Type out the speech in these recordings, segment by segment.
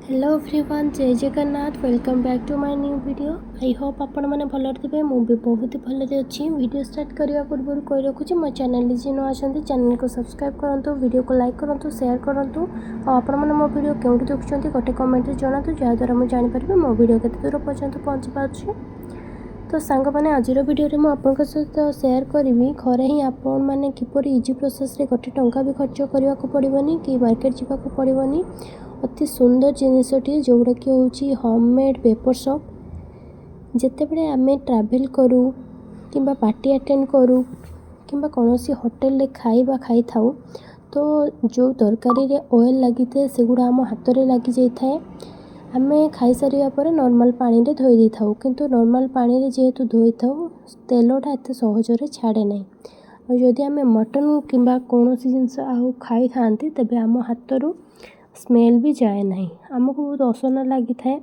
Hello everyone, जय Jagannath. Welcome back to my new video. I hope आपण मैंने भल थे। मुझे बहुत ही भल अच्छी। वीडियो स्टार्ट करने पूर्व कही रखुच्छी, मो चैनल जी नुआ चैनल को सब्सक्राइब करूँ, वीडियो को लाइक करूँ, शेयर करूँ और आपण मैंने मो वीडियो क्योंकि देखुं गोटे कमेंट जनातु जहाँद्वारा मुझे जानीपर मो वीडियो केते दूर पर्यंत पहुँची पार्छ। तो सांग मैंने आज वीडियो में मुझे सहित शेयर करी घरे ही आपण मैंने किपर इजी प्रोसेस रे गोटे टंका भी खर्च करने को पड़ोनी कि मार्केट जावाक पड़ोनी। अति सुंदर जिनसटी जोड़ा कि हूँ होममेड पेपर सॉप। जितेबले आम ट्रैवल करूँ कि पार्टी अटेंड करूँ कि कौन सी होटेल रे खाइबा खाई थाऊ तो जो तरकारी रे ऑयल लगी थे सेगुड़ा आम हाथ में लगी जाए। आम खाई सारिया पर नॉर्मल पानी रे धोई दी थाऊ, किंतु नॉर्मल पानी रे जेहेतु धोई थाऊ तेलटा एत सहजरे छाड़े ना। और जदि आम मटन कि कौन जिनस आउ खाई था तेबे आम हाथ स्मेल भी जाए ना, आमको बहुत असना लगी थाए।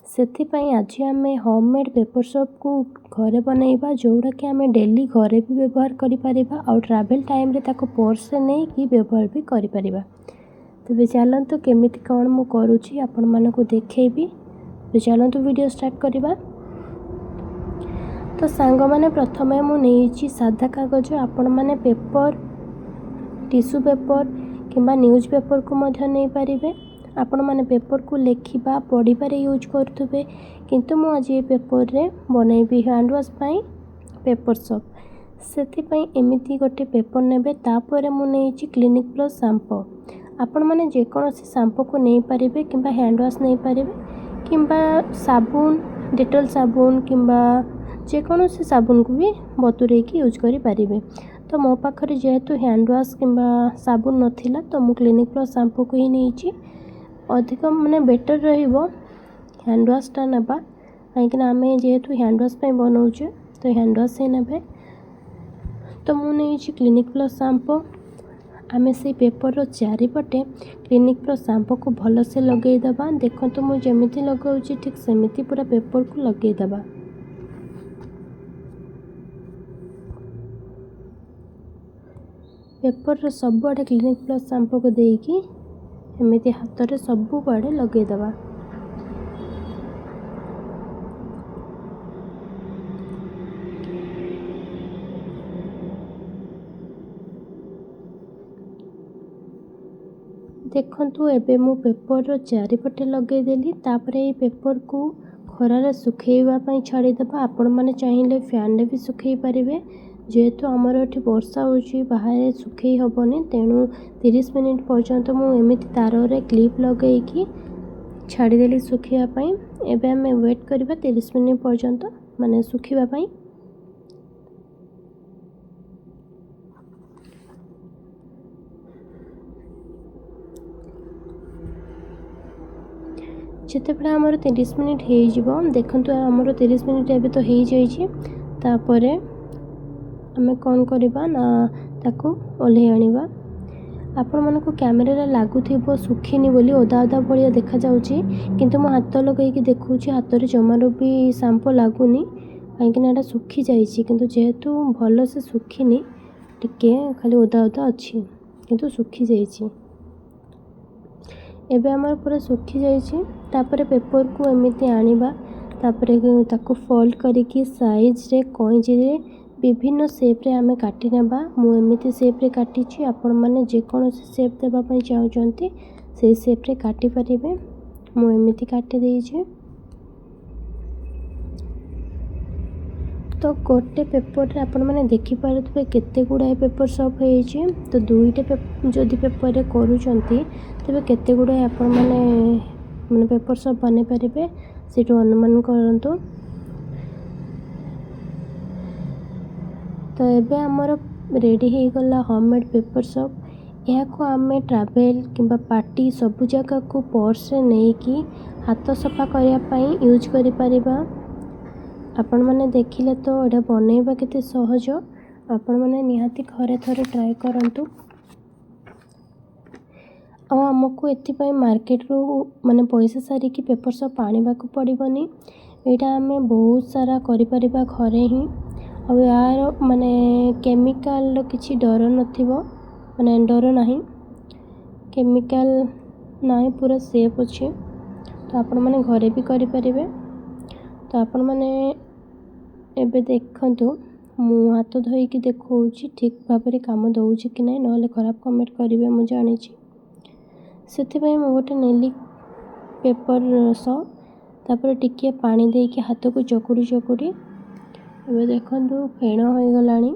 से आज आम होममेड पेपर सॉप को घरे बनैबा जोड़ा कि आम डेली घरे भी व्यवहार करिपरिबा और ट्रैवल टाइम रे ताको पर्स से नहीं कि व्यवहार भी करिपरिबा। तेबे चलतु केमिति कौन मु करूची आपण मानकु देखैबी। तो चलतु वीडियो स्टार्ट करिबा। तो सांग माने प्रथमे मु नेइची सादा कागज। आपण माने पेपर टिश्यू पेपर किंबा न्यूज पेपर को मध्य नहीं पारिबे। आपण माने पेपर को लेखिबा पढ़िबारे यूज करथुबे, किंतु मु आज ये पेपर रे बनैबी हैंड वॉश पई पेपर सॉप। सेति पई एमिति गोटे पेपर नेबे। तापर मु नेइची क्लिनिक प्लस शैम्पू। आपण माने जे कोनोसी शैम्पू को नहीं पारिबे किंबा हैंड वॉश नहीं पारिबे किंबा साबुन डेटॉल साबुन किंबा जे कोनोसी साबुन को भी बतुरे की यूज करि पारिबे। तो मो पाखरे जेहेतु हैंड वॉश किंबा साबुन नथिला तो मु क्लिनिक प्लस शैम्पू को ही नहीं अधिक माने बेटर रहिबो हैंड वॉशटा नेबा, कहीं आम जेहेतु हैंड वॉश पे बनाऊे तो हैंड वॉश ही नेबे। तो मु नहीं क्लिनिक प्लस शैम्पू। आम से पेपर चारिपटे क्लिनिक प्लस शैम्पू को भल से लगेदेबा। देखो तो मुझे जमीती लगाऊँ ठीक सेमिति पूरा पेपर को लगेदेबा। पेपर सब आड़े क्लिनिक प्लस शैम्पू को देकी एमती हाथ में सब आड़े लगेदेबा। देखंतु एबे मु पेपर चारिपटे लगेदेली। तापर ये पेपर को खरारे सुखेइबा पई छाड़ीदेबा। आपण माने चाहिए फैन रे भी सुखेई पारिबे। जेहेतु आमर एठी वर्षा होची बाहर सुखेई हबनी, तेणु 30 मिनिट पर्यंत मु एमिति तार रे क्लिप लगेकी छाड़ीदेली सुखेइबा पई। एबे आमे वेट करबा 30 मिनिट पर्यंत माने सुखिबा पई। जितेबाला आमर 30 मिनिट हो देखु आमर 30 मिनिट एबे तो हो जाइए। तापर आमे कौन करबा ना ताको ओल्हे आनिबा। आपण मानक कैमेरा लगुव सुखीनी बोली ओदा ओदा भाया देखा जाउची, किंतु मो हाथ लगेकी देखुची हाथ रे जमार भी शैम्पू लगुनी कहीं एटा सुखी जाइए। किंतु जेहेतु भल से सुखीनी टिके खाली ओदा ओदा अच्छी किंतु सुखी जाइए। एबे आमर पूरा सुखी जाइए। तापर पेपर को एमिति आनिबा। तापर ताको फोल्ड करिकी साइज रे कइंची रे विभिन्न शेप रे आमे काटी नेबा। मु एमिति शेप रे काटिची। आपण माने जे कोनोसी शेप देबा पई चाहउचंती से शेप रे काटी परिबे। मु एमिति काटी देइची। तो गोटे पेपर रे आपण माने देखि पारुथबे केते गुडा पेपर सॉप होईची। तो दुईटे जदि पेपर रे करूचंती तबे केते गुडा आपण माने पेपर सॉप बने पारिबे सेटु अनुमान करंतु। तो एबे आमर रेडी हो गला होममेड पेपर सॉप। यह को आमे ट्रैवल किंबा पार्टी सब जगह को पर्स रे नहीं कि हाथ सफा करने पई यूज करि परिबा। आपण माने देखिले तो एटा बनैबा केते सहज। आपण माने निहाती घरे थरे ट्राई करंतु। और आमको एथिपाई मार्केट रू माने पैसा सारी की पेपर सॉप आनिबा को पड़िबनी। एटा आमे बहुत सारा करि परिबा घरे ही। और यार माने केमिकल किछि डर नथिबो, माने डर नाही, केमिकल नाही पूरा सेफ अछि। तो आपण मैंने घरे भी करें। तो आपण मैंने एबे देखंतु मु हाथ धोईकी देखौछि ठीक भाव में काम दौछि कि नहीं, नहले खराब कमेंट करेंगे मुझे जानी। से मु गोटे नेली पेपर रस तापर टिके पानी देके हाथ को चकुड़ी चकुड़ी एबे देखंतु फेण हो गलानी।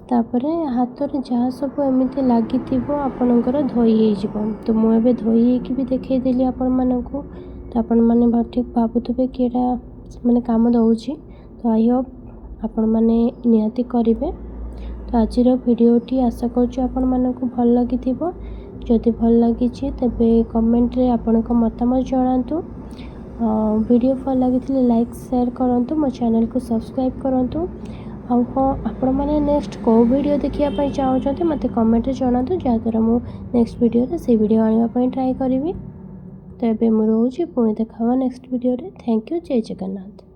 तापर हाथ में जहाँ सब एमती लगी आपणकर धोई हो। तो मुझे धोई भी देखईदेली आपण मानक। तो आपण मैंने ठीक भावुवे कि मैंने काम दौची। तो आई होप आपण मैंने निहाती करेंगे। तो आज भिडियोटी आशा कर भल लगी। जदि भल लगी तेब कमेंट रे आपण मतामत जनातु। वीडियो भल लगी लाइक शेयर करूँ, मो चैनल को सब्सक्राइब करूँ। हाँ आपण मैंने नेक्स्ट कौ वीडियो देखिए चाहते मत कमेंट जनातु, जहाँद्वारा मु नेक्स्ट वीडियो से वीडियो आने ट्राई करी। तो ये मुझे पुणी देखा नेक्स्ट वीडियो रे। Thank you. जय जगन्नाथ।